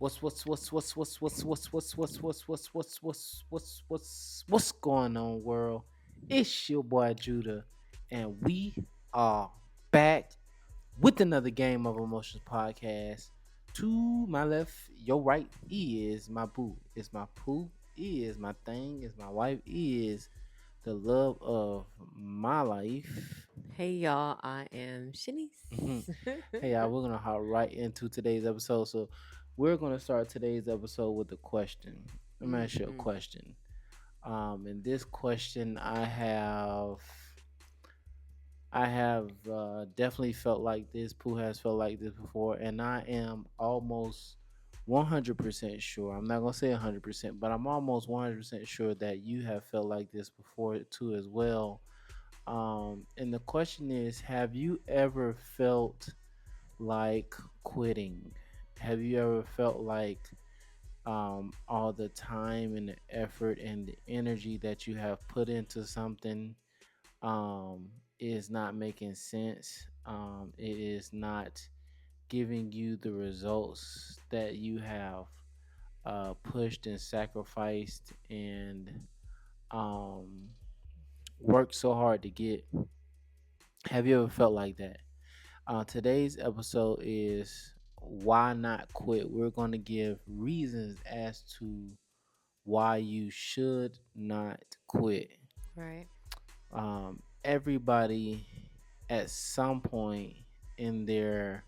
What's going on, world? It's your boy Judah, and we are back with another game of emotions podcast. To my left, your right is my boo, is my poo, is my thing, is my wife, is the love of my life. Hey y'all, I am Mhm. Shanice. Hey, y'all, we're gonna hop right into today's episode. So, we're gonna start today's episode with a question. Let me ask you a Mm-mm. question. And this question, I have definitely felt like this. Pooh has felt like this before, and I am almost 100% sure. I'm not gonna say 100%, but I'm almost 100% sure that you have felt like this before too, as well. And the question is, have you ever felt like quitting? Have you ever felt like all the time and the effort and the energy that you have put into something um, is not making sense? It is not giving you the results that you have pushed and sacrificed and um, worked so hard to get. Have you ever felt like that? Today's episode is why not quit. We're going to give reasons as to why you should not quit. Right. Everybody at some point in their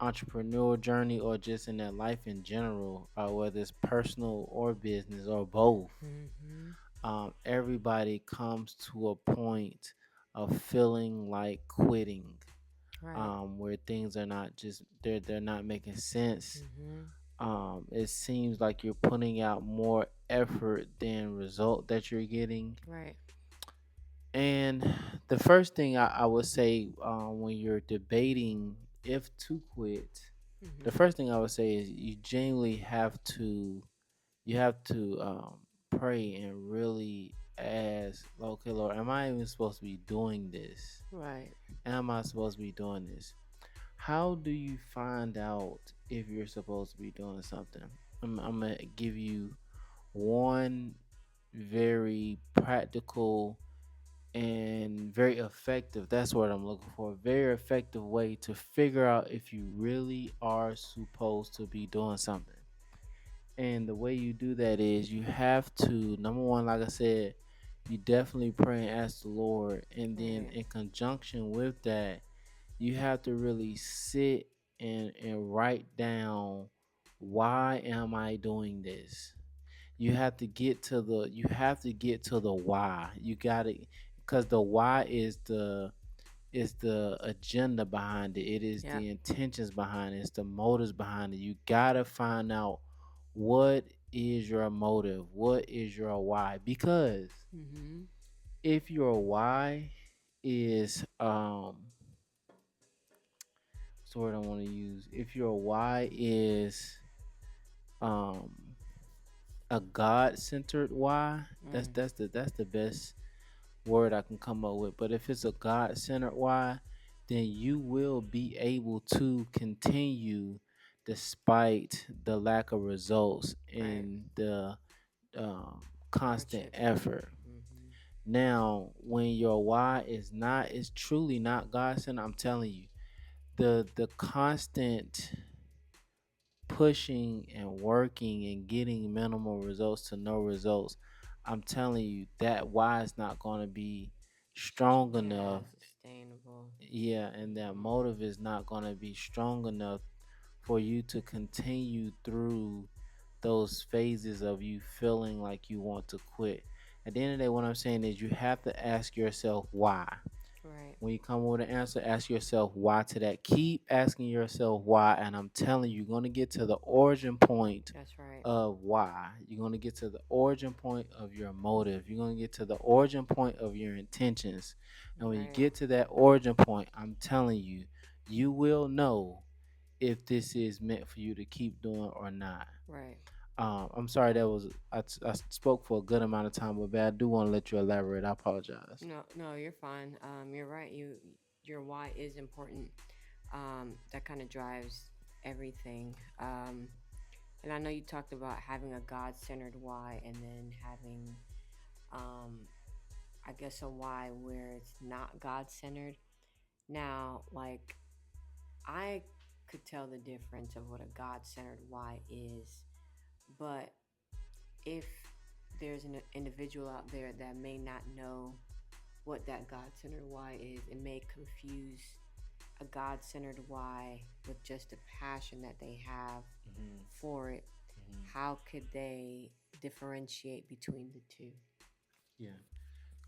entrepreneurial journey or just in their life in general, whether it's personal or business or both, Mm-hmm. everybody comes to a point of feeling like quitting, Right. where things are not just they're not making sense. Mm-hmm. It seems like you're putting out more effort than result that you're getting. Right. And the first thing I would say when you're debating if to quit, the Mm-hmm. first thing I would say is you genuinely have to pray and really ask, okay, Lord, am I even supposed to be doing this? Right. Am I supposed to be doing this? How do you find out if you're supposed to be doing something? I'm gonna give you one very practical and very effective. That's what I'm looking for. Very effective way to figure out if you really are supposed to be doing something. And the way you do that is you have to, number one, like I said, you definitely pray and ask the Lord. And then Right. in conjunction with that, you have to really sit and write down, why am I doing this? You have to get to the why. You got to, because the why is the agenda behind it. It is Yep. the intentions behind it. It's the motives behind it. You got to find out what is your motive, what is your why, because Mm-hmm. if your why is what's the word I want to use? If your why is um a God centered why, that's Mm. that's the that's the best word I can come up with. But if it's a God centered why, then you will be able to continue despite the lack of results Right. and the um, constant Hardships. effort. Mm-hmm. Now, when your why is truly not God centered, I'm telling you, the constant pushing and working and getting minimal results to no results, I'm telling you that why is not going to be strong Yeah. enough. Sustainable. Yeah, and that Mm-hmm. motive is not going to be strong enough for you to continue through those phases of you feeling like you want to quit. At the end of the day, what I'm saying is you have to ask yourself why. Right. When you come with an answer, ask yourself why to that. Keep asking yourself why, and I'm telling you, you're going to get to the origin point That's right. of why. You're going to get to the origin point of your motive. You're going to get to the origin point of your intentions. And when you Right. get to that origin point, I'm telling you, you will know if this is meant for you to keep doing or not. Right. I'm sorry that was I spoke for a good amount of time, but I do want to let you elaborate. I apologize. No, no, you're fine. You're right. Your why is important. That kind of drives everything. And I know you talked about having a God centered why and then having, um, I guess, a why where it's not God centered. Now, like, I could tell the difference of what a God centered why is, but if there's an individual out there that may not know what that God centered why is, it may confuse a God centered why with just a passion that they have Hmm. for it. Hmm. How could they differentiate between the 2? Yeah.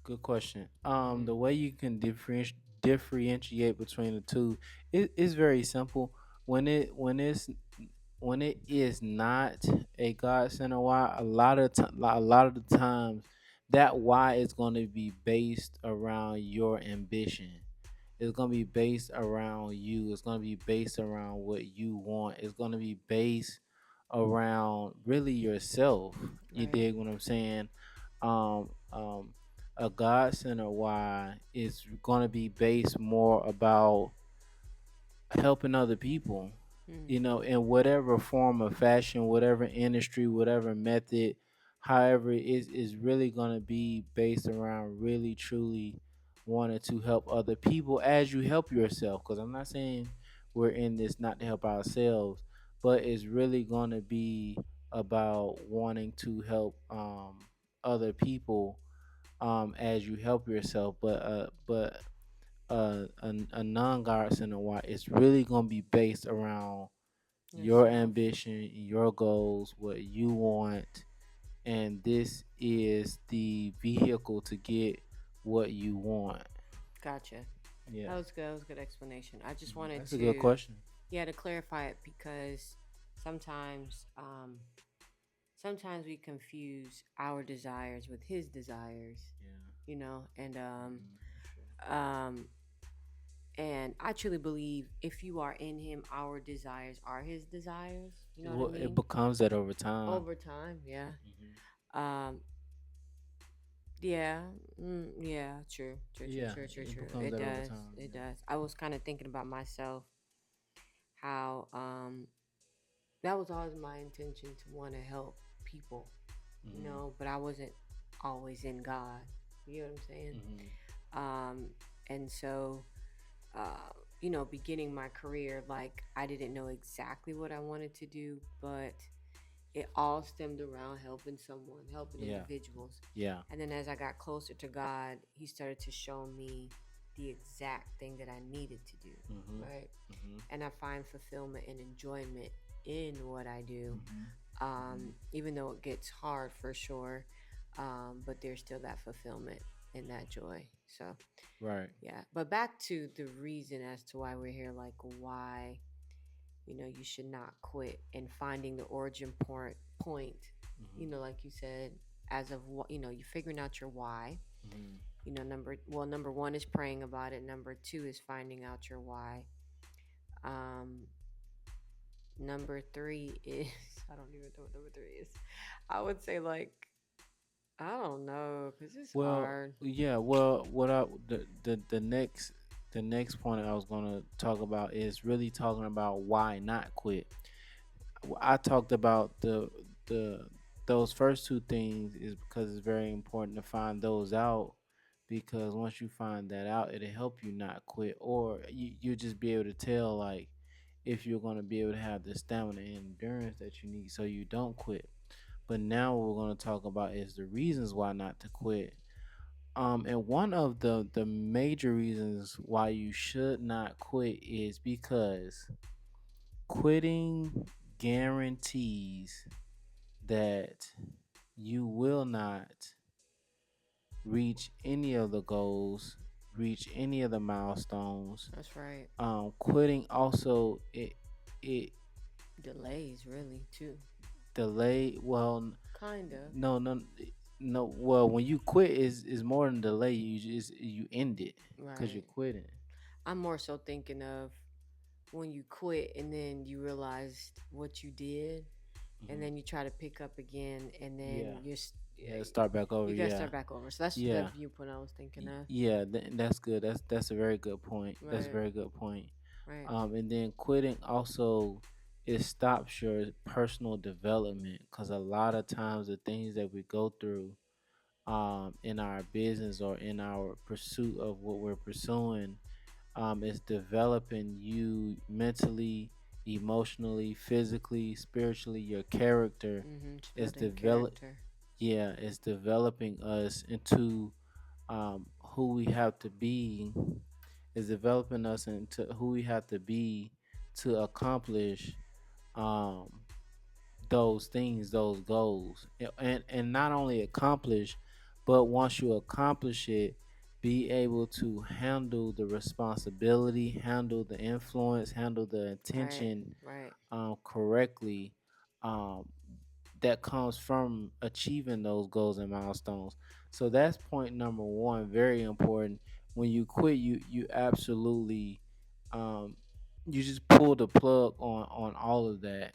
Good question. Mm-hmm. The way you can differentiate between the two is very simple. When it is not a God center why, a lot of the times that why is going to be based around your ambition. It's going to be based around you. It's going to be based around what you want. It's going to be based around really yourself. You Right. dig what I'm saying? Um, um, a God center why is going to be based more about helping other people, Mm. you know, in whatever form of fashion, whatever industry, whatever method, however, is really going to be based around really truly wanting to help other people as you help yourself. Because I'm not saying we're in this not to help ourselves, but it's really going to be about wanting to help other people as you help yourself. But a non-God center why it's really gonna be based around your Yourself. ambition, your goals, what you want, and this is the vehicle to get what you want. Gotcha. Yeah. That was good. That was a good explanation. I just wanted That's a good to, question. yeah, to clarify it because sometimes, sometimes we confuse our desires with His desires, Yeah. and For sure. um, and I truly believe if you are in Him, our desires are His desires. You know what I Well, it mean? becomes that over time. Over time, yeah. Hmm. Um, yeah, yeah, true, true, true, Yeah, true, true, it true. becomes It that over does, time. it Yeah. does. I was kind of thinking about myself, how that was always my intention to want to help people, Hmm. but I wasn't always in God. You know what I'm saying? Hmm. Um, and so, uh, beginning my career, like I didn't know exactly what I wanted to do, but it all stemmed around helping someone, helping Yeah. individuals. Yeah. And then as I got closer to God, He started to show me the exact thing that I needed to do, Hmm. right? Hmm. And I find fulfillment and enjoyment in what I do, Hmm. Hmm. even though it gets hard for sure. But there's still that fulfillment and that joy. So, Right. yeah. But back to the reason as to why we're here, like why you should not quit and finding the origin point, Hmm. like you said, as of what you're figuring out your why. Hmm. Number one is praying about it. Number two is finding out your why. um Number three is I don't even know what number three is. I would say, like, I don't know because it's Well, hard. yeah. Well, what I the next point I was gonna talk about is really talking about why not quit. I talked about the those first two things is because it's very important to find those out, because once you find that out, it'll help you not quit, or you just be able to tell like if you're gonna be able to have the stamina and endurance that you need so you don't quit. But now what we're gonna talk about is the reasons why not to quit. And one of the major reasons why you should not quit is because quitting guarantees that you will not reach any of the goals, reach any of the milestones. That's right. Quitting also it Delays, really, too. delay. Well, Kind of. no, no, no. Well, when you quit is more than delay. You end it because you're Right. quitting. I'm more so thinking of when you quit and then you realized what you did, and Hmm. then you try to pick up again, and then Yeah, yeah. yeah, Start back over. you gotta Yeah, start back over. So that's the yeah. viewpoint I was thinking of. Yeah, that's good. That's a very good point. That's a Right. very good point. Right. And then quitting also it stops your personal development, because a lot of times the things that we go through in our business or in our pursuit of what we're pursuing is developing you mentally, emotionally, physically, spiritually. Your character It's is building develop. character. Yeah, it's developing us into who we have to be. Is developing us into who we have to be to accomplish um, those things, those goals, and not only accomplish, but once you accomplish it, be able to handle the responsibility, handle the influence, handle the Right, attention right, correctly. Um, that comes from achieving those goals and milestones. So that's point number one, very important. When you quit, you absolutely um, you just pull the plug on all of that.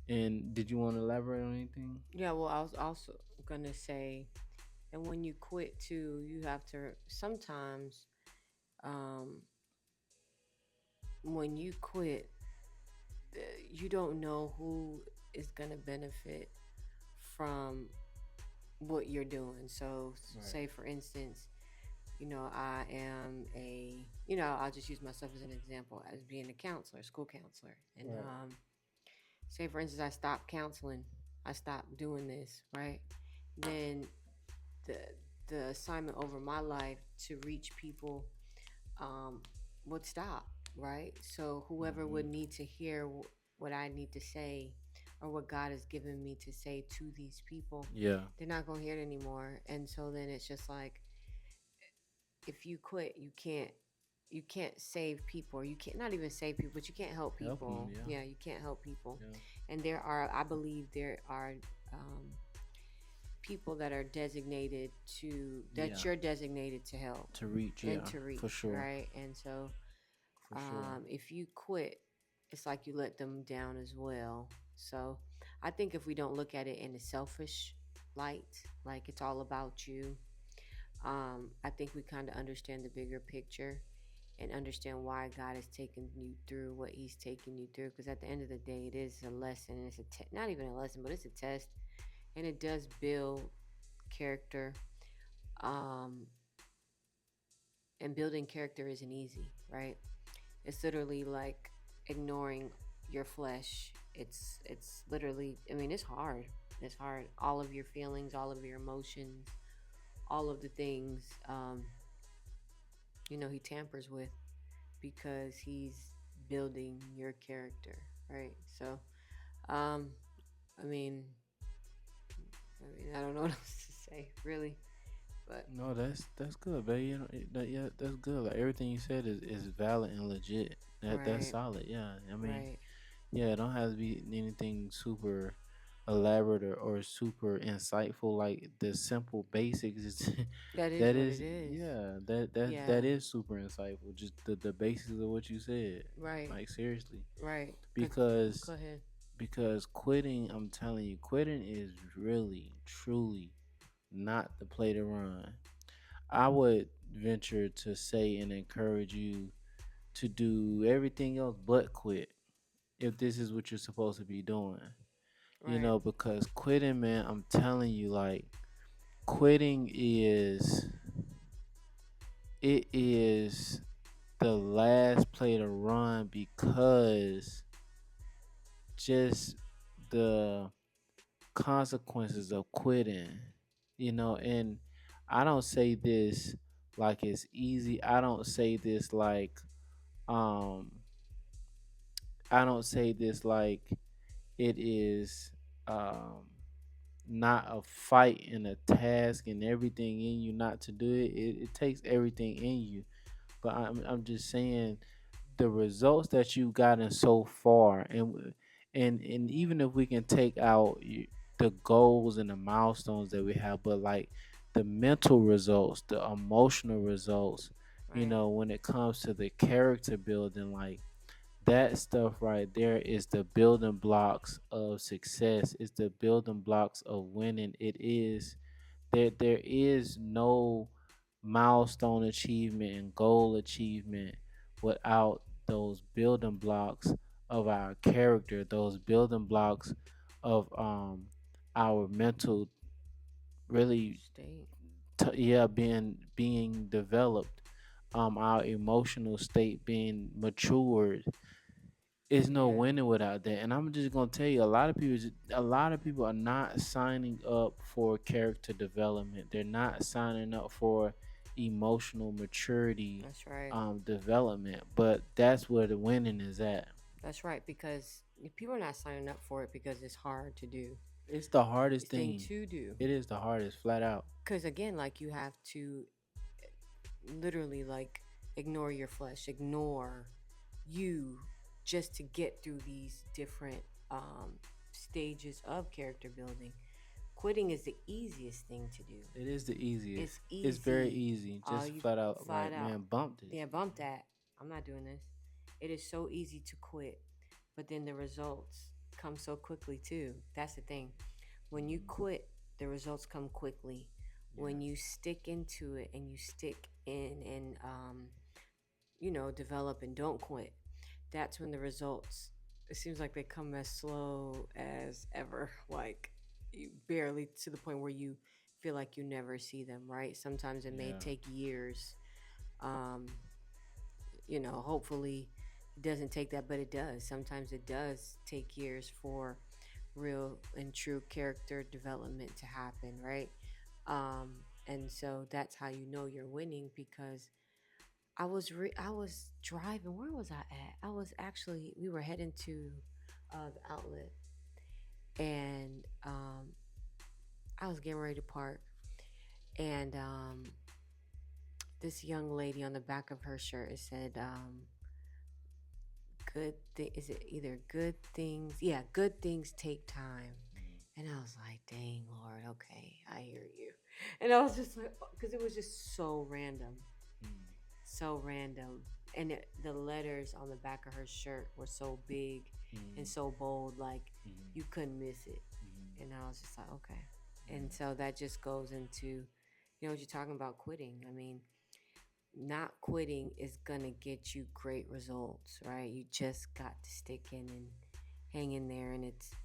And did you want to elaborate on anything? yeah. Well, I was also gonna say, and when you quit too, you have to sometimes, um, when you quit, you don't know who is gonna benefit from what you're doing. So, Right. say for instance, I am I'll just use myself as an example as being a counselor, school counselor. And Right. say, for instance, I stopped counseling, I stopped doing this, right? Then the, the assignment over my life to reach people um, would stop, right? So whoever Hmm. would need to hear what I need to say or what God has given me to say to these people, Yeah. they're not going to hear it anymore. And so then it's just like, if you quit, you can't save people, or you can't, not even save people, but you can't help Help them. people. Yeah. Yeah, you can't help people. Yeah. And I believe there are um, people that are designated to that Yeah. you're designated to help To reach. and Yeah. to For reach, sure. right? And so For sure. if you quit, it's like you let them down as well. So I think if we don't look at it in a selfish light, like it's all about you, I think we kind of understand the bigger picture and understand why God has taken you through what He's taken you through. Because at the end of the day, it is a lesson. It's not even a lesson, but it's a test, and it does build character. Um, and building character isn't easy, right? It's literally like ignoring your flesh. It's literally. I mean, it's hard. It's hard. All of your feelings, all of your emotions, all of the things. He tampers with because he's building your character, right? So, um, I mean, I don't know what else to say, really, but No, that's good, baby. Yeah, that's good. Like everything you said is valid and legit. That's right, solid. Yeah. I mean, right. yeah, it don't have to be anything super elaborate or super insightful. Like the simple basics is That is that what it is is. yeah, that Yeah, is super insightful. Just the basics of what you said. right, Like seriously. right. Cause Because go ahead. quitting, I'm telling you, quitting is really truly not the play to run. I would venture to say and encourage you to do everything else but quit if this is what you're supposed to be doing. Right, Because quitting, man, I'm telling you, like, quitting is the last play to run, because just the consequences of quitting, and I don't say this like it's easy. I don't say this like um I don't say this like it is um not a fight and a task and everything in you not to do it. It takes everything in you. But I'm just saying the results that you've gotten so far, and even if we can take out the goals and the milestones that we have, but like the mental results, the emotional results, right, when it comes to the character building, like that stuff right there is the building blocks of success. It's the building blocks of winning. It is there is no milestone achievement and goal achievement without those building blocks of our character, those building blocks of our mental really State. yeah being developed, our emotional state being matured. It's no Yeah, winning without that. And I'm just gonna tell you, a lot of people are not signing up for character development. They're not signing up for emotional maturity, that's right. development. But that's where the winning is at. That's right. Because people are not signing up for it because it's hard to do. It's the hardest Thing thing. to do. It is the hardest, flat out. Because again, like you have to literally like ignore your flesh, ignore you just to get through these different stages of character building. Quitting is the easiest thing to do. It is the easiest. It's It's very easy. easy. All Just you flat out, flat like, out, man, bump this. yeah, bump that. I'm not doing this. It is so easy to quit, but then the results come so quickly too. That's the thing. When you Mhm. quit, the results come quickly. When Yes. you stick into it and you stick in and develop and don't quit, that's when the results, it seems like they come as slow as ever. Like you barely, to the point where you feel like you never see them, right? Sometimes it may Yeah. take years. Um, Hopefully it doesn't take that, but it does. Sometimes it does take years for real and true character development to happen, right? Um, and so that's how you know you're winning, because I was driving. Where was I at? I was actually, we were heading to the outlet, and I was getting ready to park, and this young lady, on the back of her shirt, it said, is it either good things? Yeah, good things take time. And I was like, dang, Lord, okay, I hear you. And I was just like, because it was just so random, Mhm. so random. And the letters on the back of her shirt were so big and Mhm. so bold, like Mhm. you couldn't miss it. Mhm. And I was just like, okay. And Yeah. so that just goes into, what you're talking about, quitting. I mean, not quitting is gonna get you great results, right? You just got to stick in and hang in there. And it's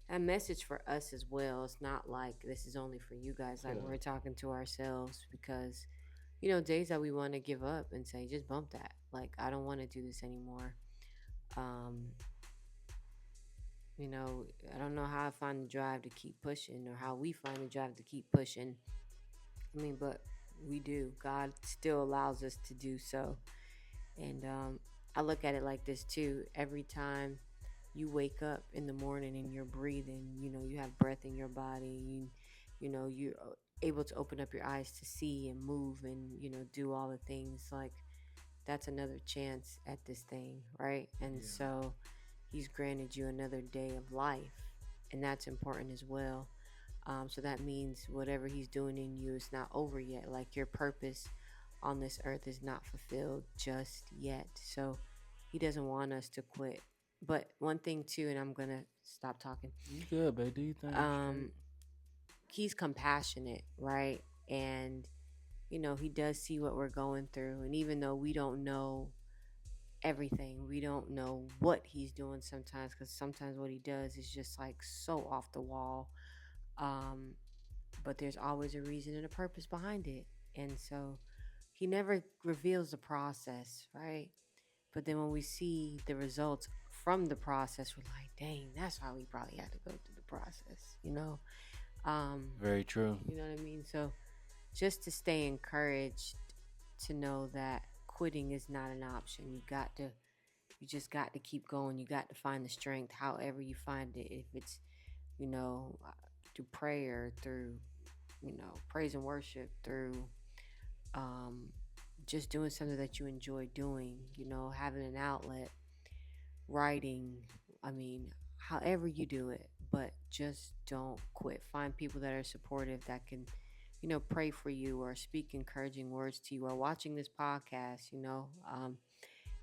a message for us as well. It's not like this is only for you guys. Like, Yeah. we're talking to ourselves, because days that we want to give up and say, just bump that. Like, I don't want to do this anymore. Um, I don't know how I find the drive to keep pushing, or how we find the drive to keep pushing. I mean, but we do. God still allows us to do so. And I look at it like this too. Every time you wake up in the morning and you're breathing, you have breath in your body, you're able to open up your eyes to see and move and, do all the things. Like, that's another chance at this thing, right? And Yeah. so he's granted you another day of life, and that's important as well. So that means whatever he's doing in you is not over yet. Like, your purpose on this earth is not fulfilled just yet. So he doesn't want us to quit. But one thing too, and I'm gonna stop talking. You good, babe? Do you think straight? Um, he's compassionate, right? And he does see what we're going through, and even though we don't know everything, we don't know what he's doing sometimes, because sometimes what he does is just like so off the wall. Um, but there's always a reason and a purpose behind it. And so he never reveals the process, right? But then when we see the results from the process, we're like, dang, that's why we probably had to go through the process. Um, Very true. you know what I mean? So just to stay encouraged, to know that quitting is not an option. You just got to keep going. You got to find the strength, however you find it. If it's, you know, uh, through prayer, through, praise and worship, through um, just doing something that you enjoy doing, having an outlet, writing. I mean, however you do it, but just don't quit. Find people that are supportive, that can, pray for you or speak encouraging words to you, or watching this podcast.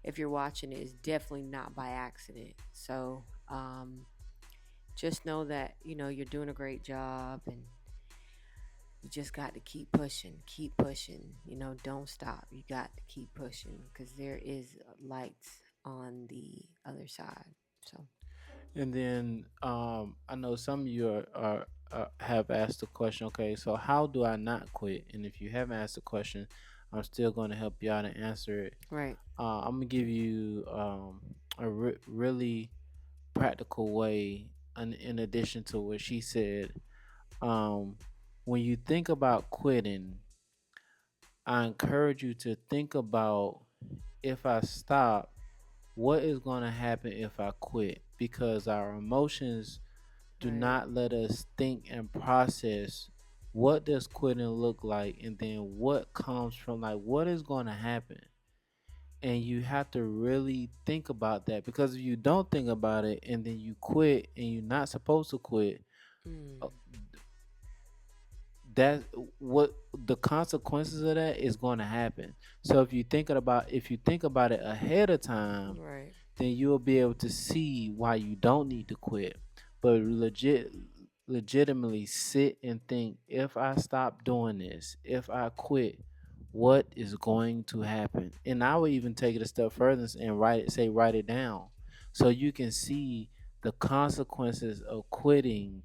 If you're watching it, it's definitely not by accident. So just know that, you're doing a great job, and you just got to keep pushing, don't stop. You got to keep pushing, because there is lights on the other side. So, And then I know some of you have asked the question. Okay, so how do I not quit? And if you haven't asked the question, I'm still going to help you out and answer it. right, I'm gonna give you a really practical way, in addition to what she said. Um, when you think about quitting, I encourage you to think about, if I stop, what is going to happen if I quit? Because our emotions do right. not let us think and process what does quitting look like, and then what comes from, like, what is going to happen. And you have to really think about that, because if you don't think about it and then you quit and you're not supposed to quit, uh, Mm, that what the consequences of that is going to happen. So if you think about it ahead of time, right. then you'll be able to see why you don't need to quit. But legitimately sit and think, if I stop doing this, if I quit, what is going to happen? And I would even take it a step further and write it down, so you can see the consequences of quitting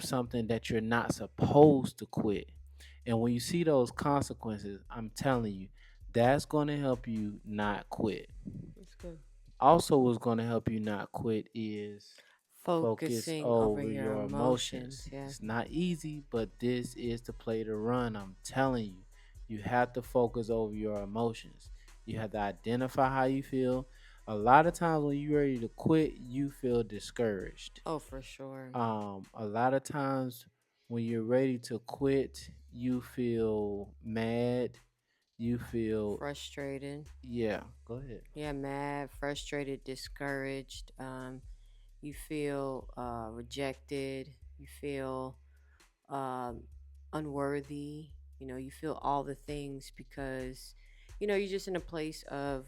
something that you're not supposed to quit. And when you see those consequences, I'm telling you, that's going to help you not quit. That's good. Also, what's going to help you not quit is focus Focusing over over your your emotions. emotions. Yeah. It's not easy, but this is the play to run. I'm telling you, you have to focus over your emotions. You have to identify how you feel. A lot of times when you're ready to quit, you feel discouraged. Oh, for sure. A lot of times when you're ready to quit, you feel mad. You feel, Frustrated. yeah, go ahead. Yeah, mad, frustrated, discouraged. You feel rejected. You feel um, unworthy. You feel all the things because, you're just in a place of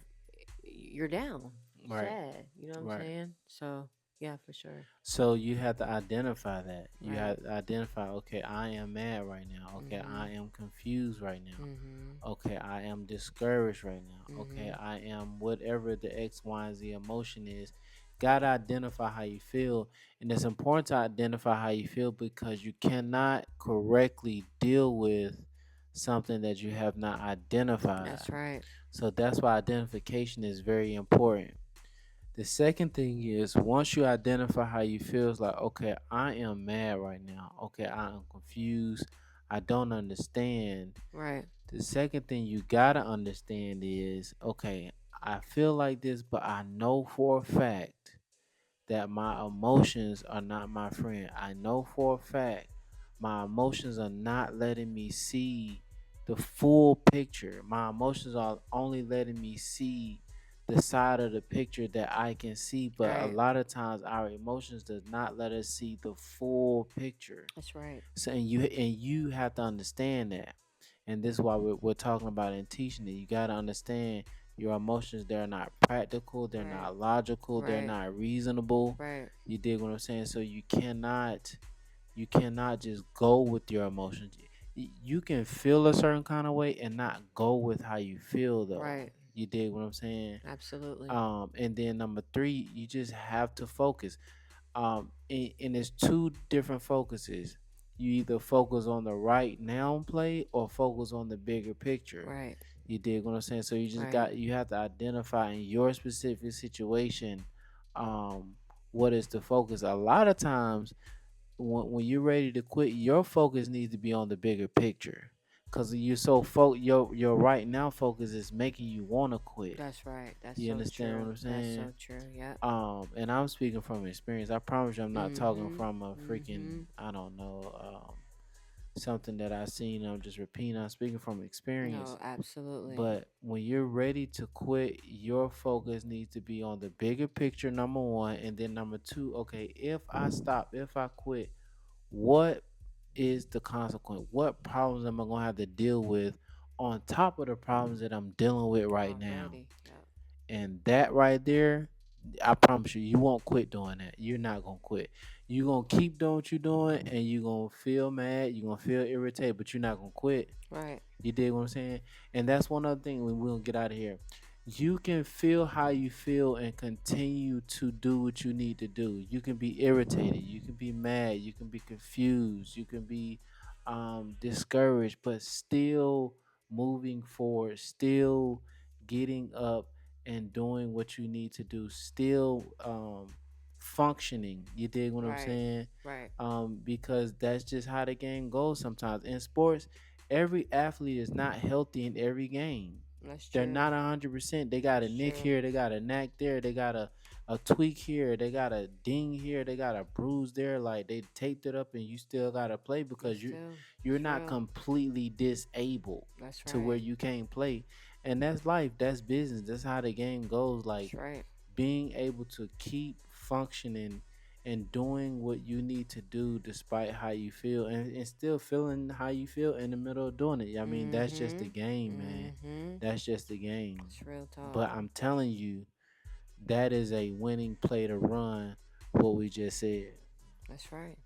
you're down, Right, sad. You know what I'm right. saying? So, yeah, for sure. So you have to identify that. You Right. have to identify, okay, I am mad right now. Okay, I Mhm. am confused right now. Mhm. Okay, I am discouraged right now. Okay, Mhm. I am whatever the X, Y, and Z emotion is. Gotta identify how you feel. And it's important to identify how you feel, because you cannot correctly deal with something that you have not identified. That's right. So that's why identification is very important. The second thing is, once you identify how you feel, it's like, okay, I am mad right now. Okay, I am confused. I don't understand. Right. The second thing you gotta understand is, okay, I feel like this, but I know for a fact that my emotions are not my friend. I know for a fact my emotions are not letting me see the full picture. My emotions are only letting me see the side of the picture that I can see, but a Right. lot of times our emotions does not let us see the full picture. That's right. So and you have to understand that. And this is why we're talking about and teaching it. You got to understand your emotions. They're not practical. They're Right. not logical. They're Right. not reasonable. Right. You dig what I'm saying? So you cannot just go with your emotions. You can feel a certain kind of way and not go with how you feel, though. Right. You dig what I'm saying? Absolutely. And then number three, you just have to focus. And it's two different focuses. You either focus on the right now play or focus on the bigger picture. Right. You dig what I'm saying? So Right. you have to identify in your specific situation, um what is the focus. A lot of times when you're ready to quit, your focus needs to be on the bigger picture, because you're your right now focus is making you want to quit. That's right. That's You so understand what true. I'm That's saying? so true. Yep. And I'm speaking from experience. I promise you, I'm not talking Mhm. from a freaking, Mhm. I don't know, something that I seen. I'm just repeating. I'm speaking from experience. No, absolutely. But when you're ready to quit, your focus needs to be on the bigger picture, number one, and then number two. Okay, if I stop, if I quit, what is the consequence? What problems am I gonna have to deal with on top of the problems that I'm dealing with right now? Already. Yep. And that right there, I promise you, you won't quit doing that. You're not gonna quit. You're gonna keep doing what you're doing, and you're gonna feel mad. You're gonna feel irritated, but you're not gonna quit. Right. You dig what I'm saying? And that's one other thing when we're gonna get out of here. you can feel how you feel and continue to do what you need to do. You can be irritated, you can be mad, you can be confused, you can be discouraged, but still moving forward, still getting up and doing what you need to do, still functioning. You dig what I'm Right. saying? Right. Because that's just how the game goes sometimes. In sports, every athlete is not healthy in every game. That's They're true. not 100%. They got a That's nick true. here, they got a knack there, they got a tweak here, they got a ding here, they got a bruise there. Like they taped it up, and you still gotta play That's because true. you're It's not real. completely disabled That's to where right. you can't play. And that's life. That's business. That's how the game goes. Like That's right. being able to keep functioning and doing what you need to do despite how you feel, and still feeling how you feel in the middle of doing it. I mean, that's just the Mm-hmm. game, man. Mm-hmm. That's just the game. It's real talk. But I'm telling you, that is a winning play to run, what we just said. That's right.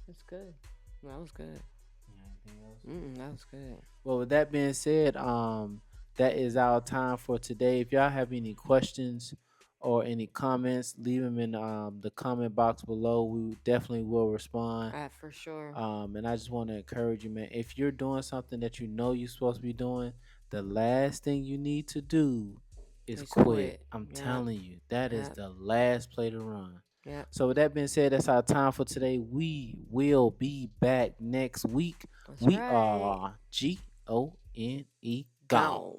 That's good. That was good. Anything else? That was good. Well, with that being said, that is our time for today. If y'all have any questions or any comments, leave them in the comment box below. We definitely will respond. For sure. And I just want to encourage you, man. If you're doing something that you know you're supposed to be doing, the last thing you need to do is It's quit. quit. I'm Yep. telling you, that is Yep. the last play to run. Yep. So with that being said, that's our time for today. We will be back next week. That's We right. are GONE Gone. gone.